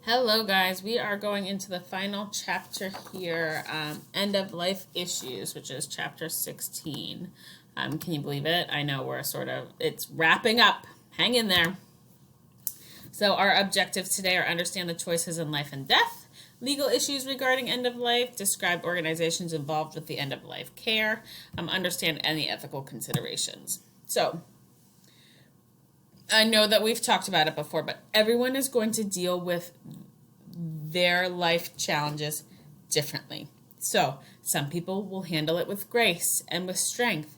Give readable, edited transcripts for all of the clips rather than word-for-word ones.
Hello guys, we are going into the final chapter here, End of Life Issues, which is chapter 16. Can you believe it? I know it's wrapping up. Hang in there. So our objectives today are understand the choices in life and death, legal issues regarding end of life, describe organizations involved with the end of life care, understand any ethical considerations. So I know that we've talked about it before, but everyone is going to deal with their life challenges differently. So some people will handle it with grace and with strength.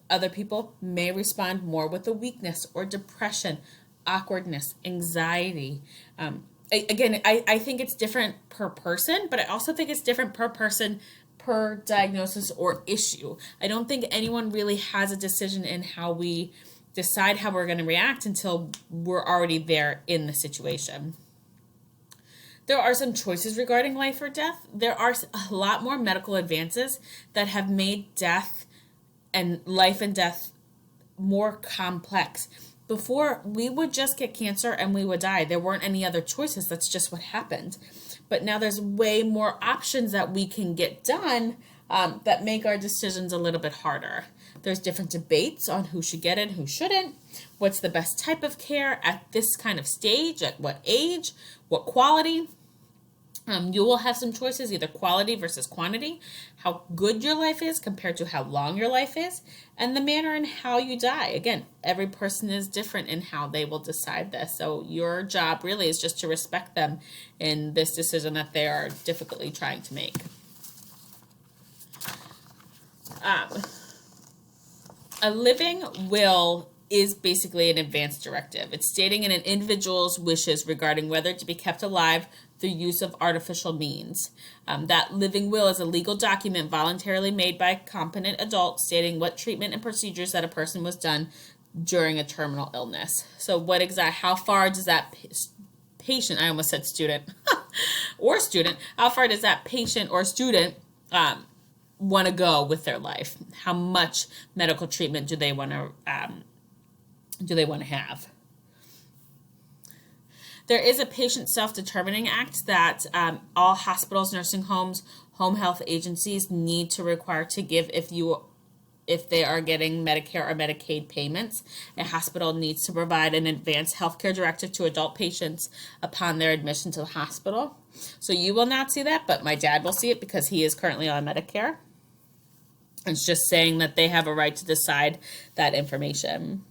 Other people may respond more with a weakness or depression, awkwardness, anxiety. I think it's different per person, but I also think it's different per person, per diagnosis or issue. I don't think anyone really has a decision in how we decide how we're going to react until we're already there in the situation. There are some choices regarding life or death. There are a lot more medical advances that have made death and life and death more complex. Before, we would just get cancer and we would die. There weren't any other choices. That's just what happened. But now there's way more options that we can get done that make our decisions a little bit harder. There's different debates on who should get it and who shouldn't. What's the best type of care at this kind of stage, at what age, what quality. You will have some choices, either quality versus quantity, how good your life is compared to how long your life is, and the manner in how you die. Again, every person is different in how they will decide this. So your job really is just to respect them in this decision that they are difficultly trying to make. A living will is basically an advance directive. It's stating an individual's wishes regarding whether to be kept alive through use of artificial means. That living will is a legal document voluntarily made by a competent adult stating what treatment and procedures that a person was done during a terminal illness. So how far does that patient, I almost said student, or student, how far does that patient or student want to go with their life? How much medical treatment do they want to have? There is a patient self-determining act that all hospitals, nursing homes, home health agencies need to require to give if they are getting Medicare or Medicaid payments. A hospital needs to provide an advanced healthcare directive to adult patients upon their admission to the hospital. So you will not see that, but my dad will see it because he is currently on Medicare. It's just saying that they have a right to decide that information.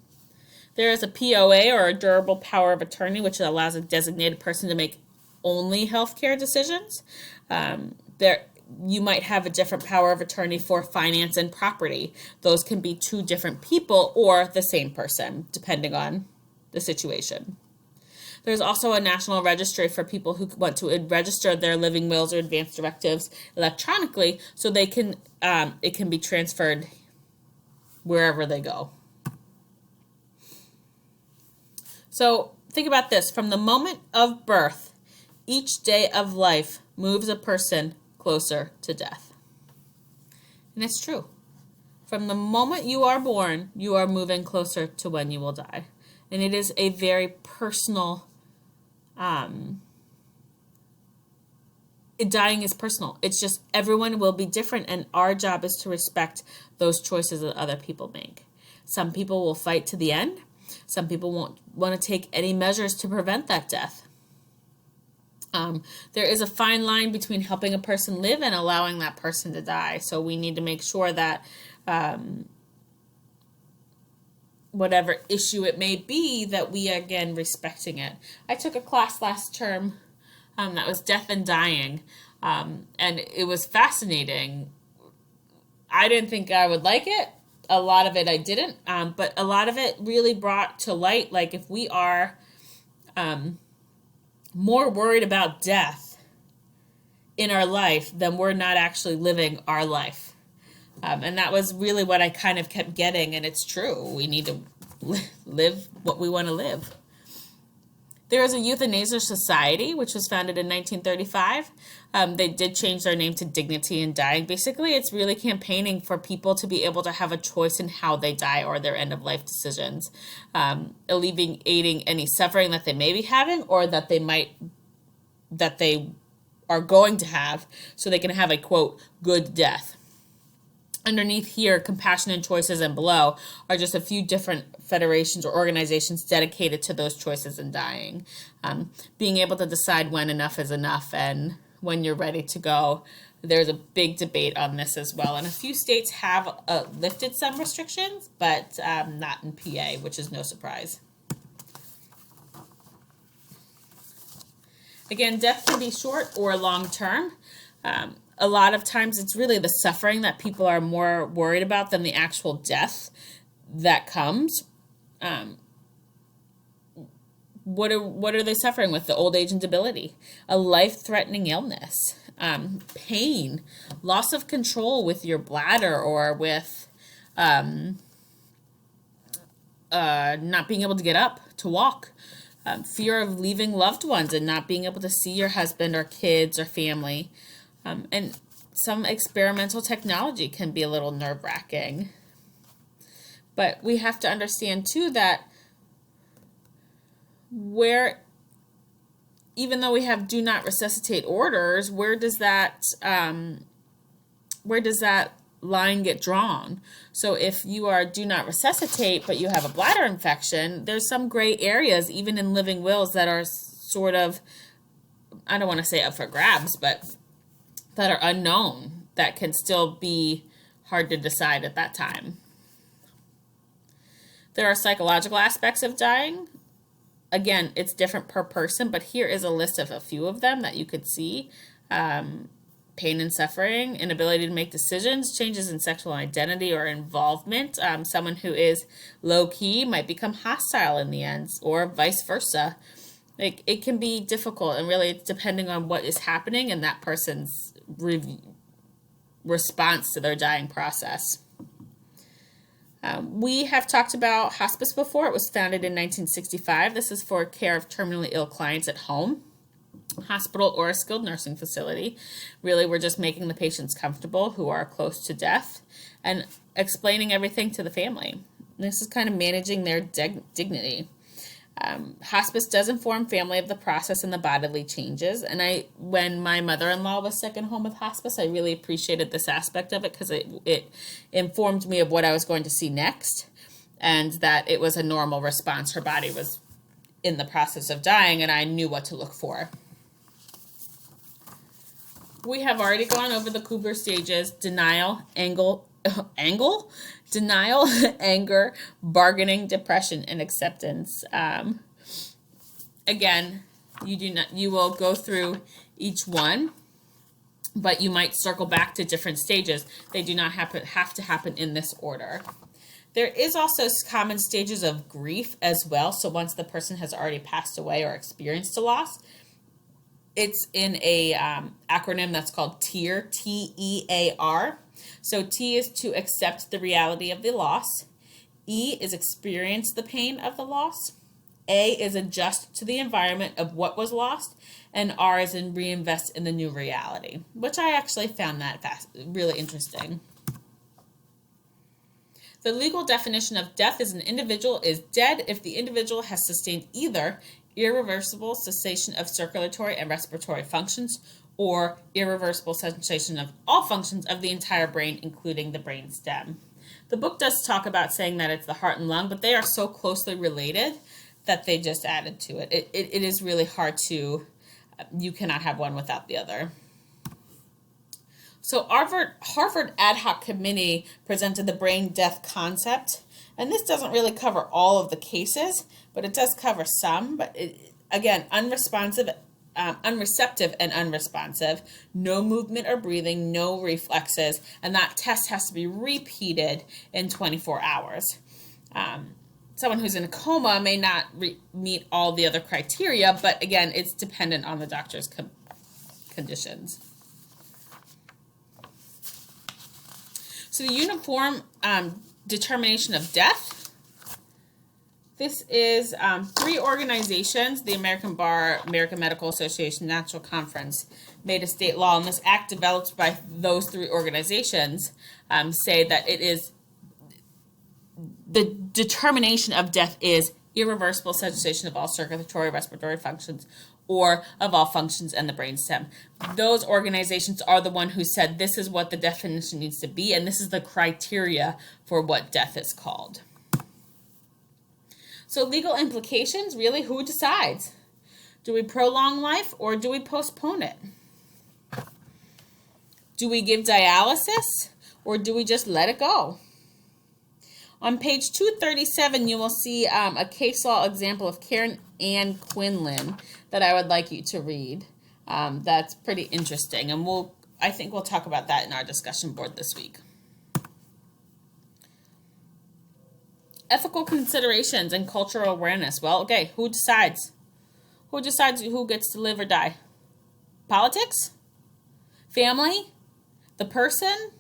There is a POA, or a durable power of attorney, which allows a designated person to make only healthcare decisions. You might have a different power of attorney for finance and property. Those can be two different people or the same person, depending on the situation. There's also a national registry for people who want to register their living wills or advance directives electronically, so they can it can be transferred wherever they go. So think about this. From the moment of birth, each day of life moves a person closer to death. And it's true. From the moment you are born, you are moving closer to when you will die. And it is a very personal, dying is personal. It's just everyone will be different, and our job is to respect those choices that other people make. Some people will fight to the end. Some people won't want to take any measures to prevent that death. There is a fine line between helping a person live and allowing that person to die. So we need to make sure that whatever issue it may be, that we are, again, respecting it. I took a class last term that was death and dying, and it was fascinating. I didn't think I would like it. A lot of it I didn't, but a lot of it really brought to light, like, if we are more worried about death in our life, then we're not actually living our life. And that was really what I kind of kept getting, and it's true. We need to live what we want to live. There is a euthanasia society, which was founded in 1935. They did change their name to Dignity in Dying. Basically, it's really campaigning for people to be able to have a choice in how they die or their end-of-life decisions, alleviating any suffering that they may be having or that they might that they are going to have so they can have a, quote, good death. Underneath here, Compassionate Choices and below are just a few different federations or organizations dedicated to those choices in dying. Being able to decide when enough is enough and when you're ready to go. There's a big debate on this as well. And a few states have lifted some restrictions, but not in PA, which is no surprise. Again, death can be short or long term. A lot of times it's really the suffering that people are more worried about than the actual death that comes. What are they suffering with? The old age and debility, a life-threatening illness, pain, loss of control with your bladder or with not being able to get up to walk, fear of leaving loved ones and not being able to see your husband or kids or family. And some experimental technology can be a little nerve-wracking. But we have to understand, too, that even though we have do not resuscitate orders, where does that line get drawn? So if you are do not resuscitate, but you have a bladder infection, there's some gray areas, even in living wills, that are sort of, I don't want to say up for grabs, but that are unknown, that can still be hard to decide at that time. There are psychological aspects of dying. Again, it's different per person, but here is a list of a few of them that you could see. Pain and suffering, inability to make decisions, changes in sexual identity or involvement. Someone who is low-key might become hostile in the end, or vice versa. It can be difficult, and really it's depending on what is happening and that person's response to their dying process. We have talked about hospice before. It was founded in 1965. This is for care of terminally ill clients at home, hospital, or a skilled nursing facility. Really, we're just making the patients comfortable who are close to death and explaining everything to the family. This is kind of managing their dignity. Hospice does inform family of the process and the bodily changes. And when my mother-in-law was sick and home with hospice, I really appreciated this aspect of it because it informed me of what I was going to see next and that it was a normal response. Her body was in the process of dying and I knew what to look for. We have already gone over the Kubler stages: denial, denial, anger, bargaining, depression, and acceptance. Again, you will go through each one, but you might circle back to different stages. They do not have to happen in this order. There is also common stages of grief as well. So once the person has already passed away or experienced a loss, it's in a acronym that's called TEAR, T-E-A-R. So T is to accept the reality of the loss. E is experience the pain of the loss. A is adjust to the environment of what was lost. And R is in reinvest in the new reality, which I actually found that really interesting. The legal definition of death is an individual is dead if the individual has sustained either irreversible cessation of circulatory and respiratory functions or irreversible cessation of all functions of the entire brain, including the brain stem. The book does talk about saying that it's the heart and lung, but they are so closely related that they just added to it. It is really hard to, you cannot have one without the other. So Harvard Ad Hoc Committee presented the brain death concept, and this doesn't really cover all of the cases, but it does cover some. But again, unreceptive and unresponsive, no movement or breathing, no reflexes, and that test has to be repeated in 24 hours. Someone who's in a coma may not meet all the other criteria, but again, it's dependent on the doctor's conditions. So the uniform determination of death. This is 3 organizations, the American Bar, American Medical Association, National Conference, made a state law, and this act developed by those 3 organizations say that it is, the determination of death is irreversible cessation of all circulatory respiratory functions or of all functions and the brainstem. Those organizations are the one who said this is what the definition needs to be, and this is the criteria for what death is called. So legal implications, really, who decides? Do we prolong life or do we postpone it? Do we give dialysis or do we just let it go? On page 237, you will see a case law example of Karen Ann Quinlan that I would like you to read. That's pretty interesting, and I think we'll talk about that in our discussion board this week. Ethical considerations and cultural awareness. Well, okay, who decides? Who decides who gets to live or die? Politics? Family? The person?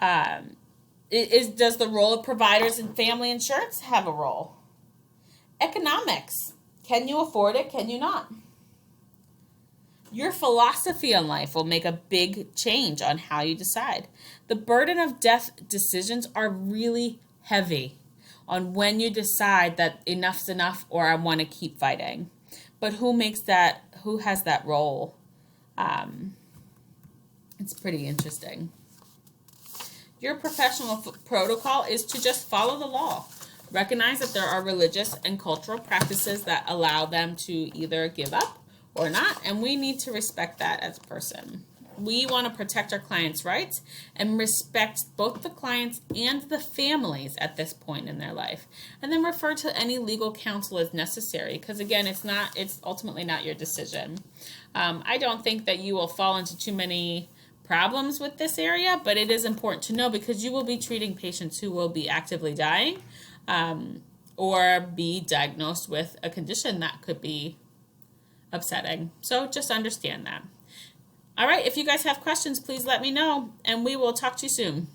Does the role of providers in family insurance have a role? Economics. Can you afford it? Can you not? Your philosophy on life will make a big change on how you decide. The burden of death decisions are really heavy on when you decide that enough's enough or I want to keep fighting. But who has that role? It's pretty interesting. Your professional protocol is to just follow the law. Recognize that there are religious and cultural practices that allow them to either give up or not, and we need to respect that as a person. We want to protect our clients' rights and respect both the clients and the families at this point in their life, and then refer to any legal counsel as necessary, because again, it's ultimately not your decision. I don't think that you will fall into too many problems with this area, but it is important to know because you will be treating patients who will be actively dying or be diagnosed with a condition that could be upsetting. So just understand that. All right, if you guys have questions, please let me know, and we will talk to you soon.